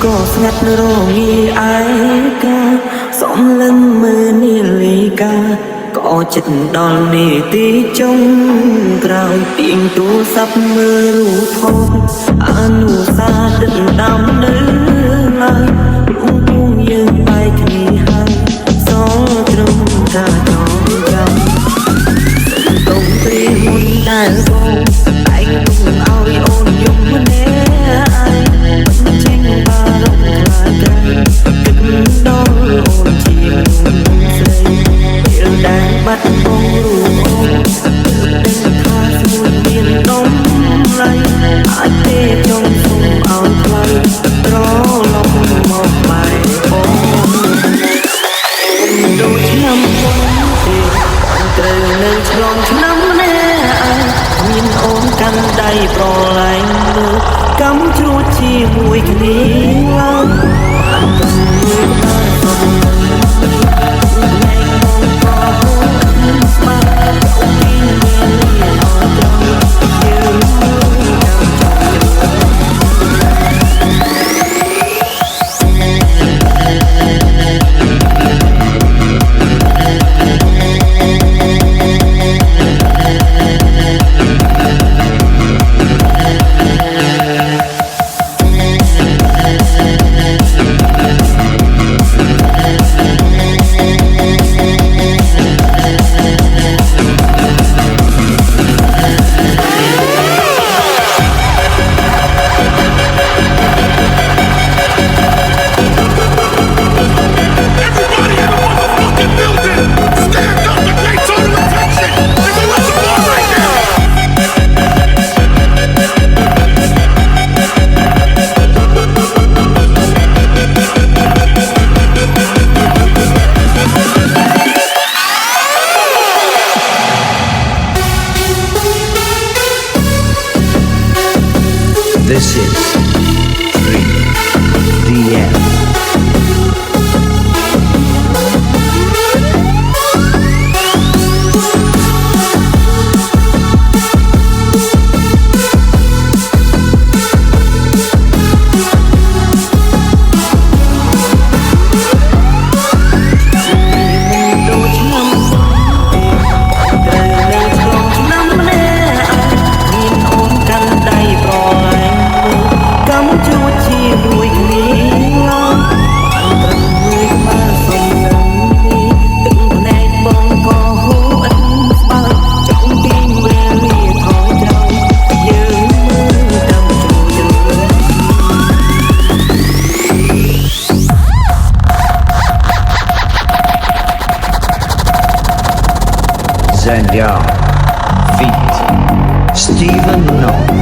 ក៏ស្ងាត់រងាឯកាសំលឹងមើលនាឡិកាក៏ចិត្តដល់នាទីចុងក្រោយពីងទូរស័ព្ទមើលរូបថតអនុសាទិតដាំនៅឡើយរូបពុំយើងបែកគ្នាហើយសងត្រឹមថាចង់ចាំទុំព្រាមុនដែលបងឯងទុំឲ្យអូនយំម្នាក់ឯងមិនចេញបារម្ភខ្លាចក្រែងគិតដល់អូនជាមនុស្សស្រីពេលដែលបាត់បង់រូបអូនដឹងថាស្មួយមានតម្លៃអាចទេចង់សុំឲ្យថ្លៃត្រឡប់មកបែកអូនដូចឆ្នាំមុនទេត្រូវនៅឆ្លងឆ្នាំនេះឯងមានអូនកាន់ដៃប្រឡែងលើកំជ្រួតជាមួយគ្នាឡើងអត់ទៅមួយបានសុំThis is 3DM. Zendya feat. Stephen No.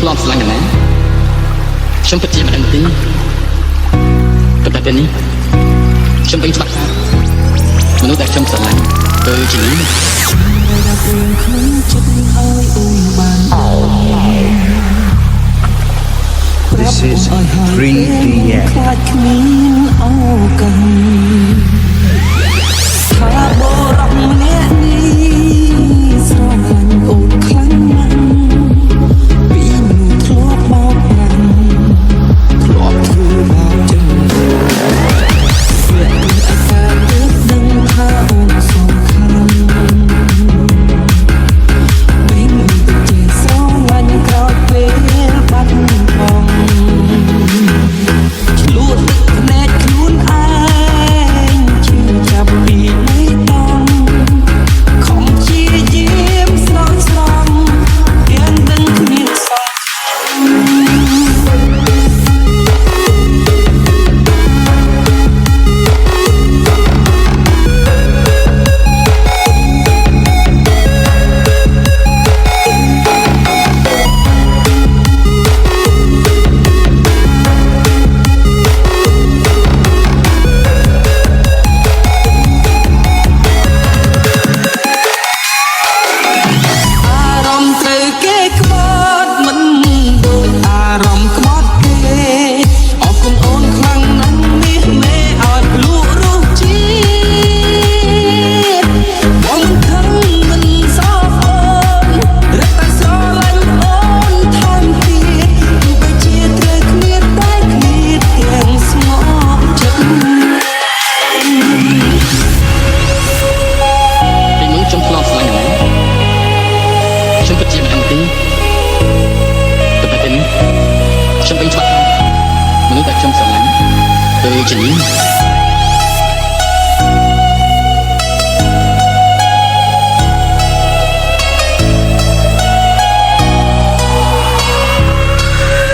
លប់ស្រឡាញ់យ៉ាងណាខ្ញុំពិតជាមិនដឹងទេប៉ុន្តែពេលនេះខ្ញុំដឹងច្បាស់ថាមនុស្សដែលខ្ញុំស្រឡាញ់គឺជានេះ This is 3DM ខ្លាចគ្មានឱកាសថាបរោះម្នាក់នេះស្រឡាញ់អូនខ្លាំងណាស់ពីនោះធ្លាប់បោកប្រាំធ្លាប់ធ្វើបាបចឹងវាគឺអាការទឹកដឹងថាអូនសំខាន់វិញទៅជាស្រឡាញ់ក្រោយពេលបាត់បង់ ឆ្លួតទឹកភ្នែកខ្លួនឯងជឿចាប់ពីនៃតង់ខំជាយាមស្រោចស្រង់ទាំងដឹងគ្មានសោះ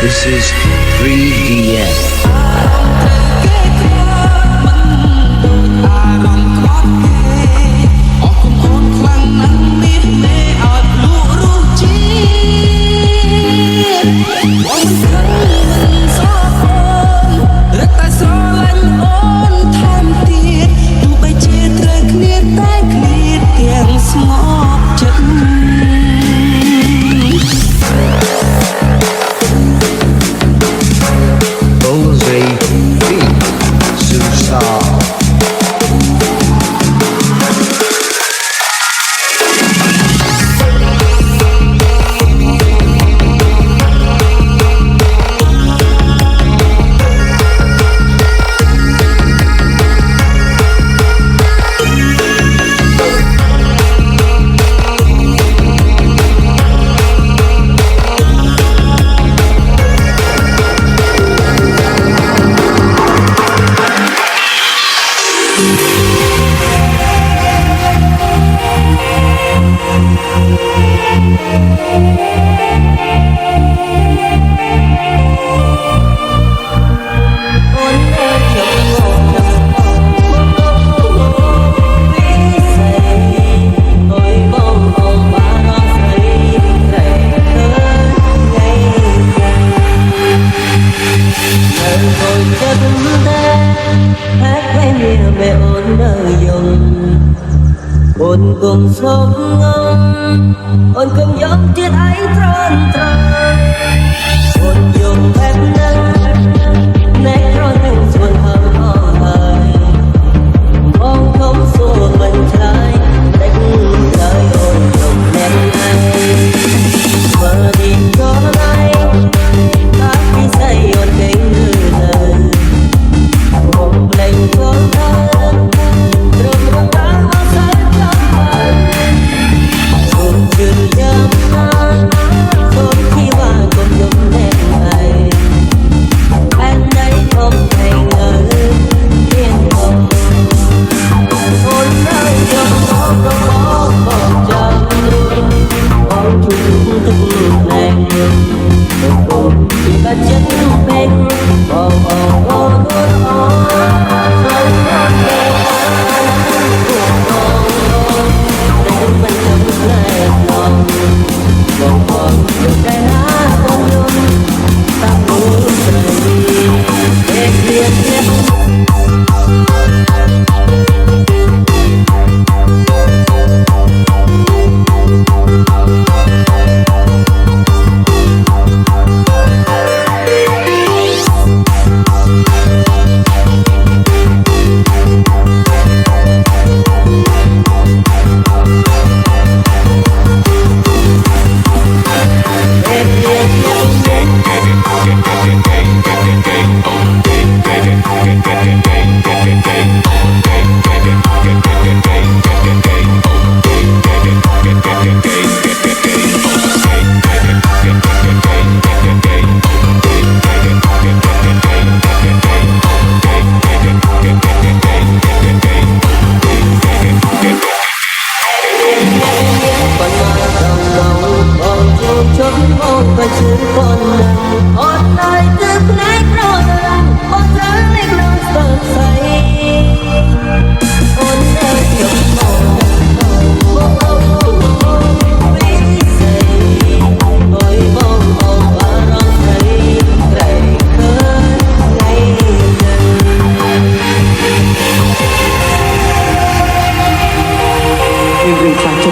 This is 3DM អូនគុំស្លុកងំអូនគុំយកទៀតឯងត្រង់អូនយកបែបហ្នឹងណែក្រនឹងស្វនហើអស់ហើយបងគុំសួរមិនឆ្លើយតែគឺឡើយអូនក្នុងណែឯងមើលទីក៏ណៃតាពីស្អីអូនគេទៅបងប្លែងក៏ទៅត្រឹមរំដាល់អស់ហើយ ជឿយ៉ាងណាសូមធីវ៉ាកុំយំ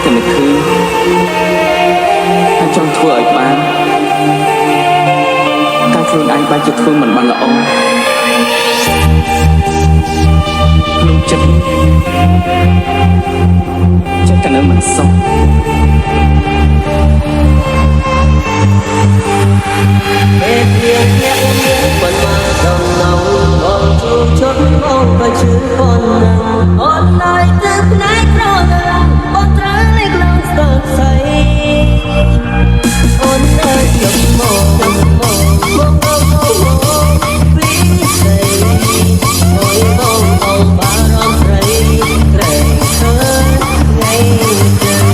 តែមិនឃើញហើយចង់ធ្វើឲ្យបានតែខ្លួនឯងបែរជាធ្វើមិនបានល្អខ្ញុំចិត្តតែនៅមិនសុខ ពេលវាអ្នកមានប៉ុន្មានដល់ណៅបងជួបជុំបងក៏ជឿប៉ុណ្ណឹងអត់ឡើយទៅផ្នែកក្រនឹងបងត្រូវលេខឡើងស្ទើរស្អីអូនអើយយកមកplease say មួយបងបារម្ភស្រីត្រែងឃើញថ្ងៃចឹង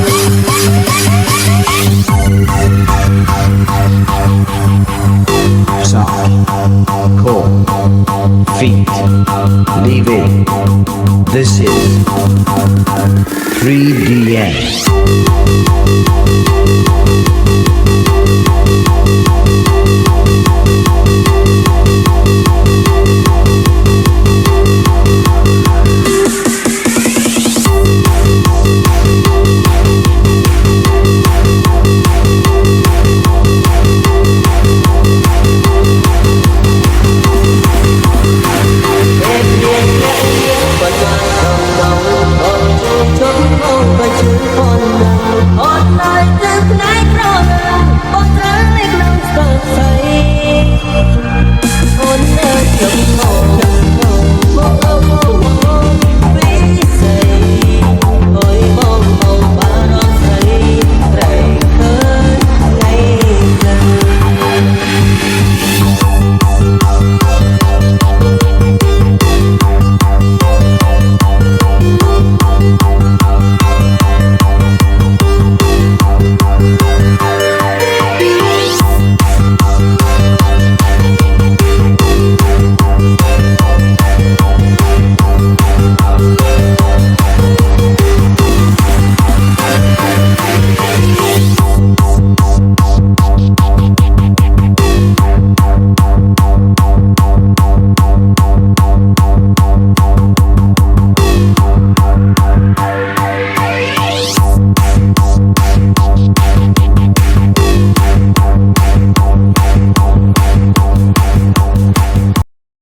Sound, core, feet, leaving. This is 3DN.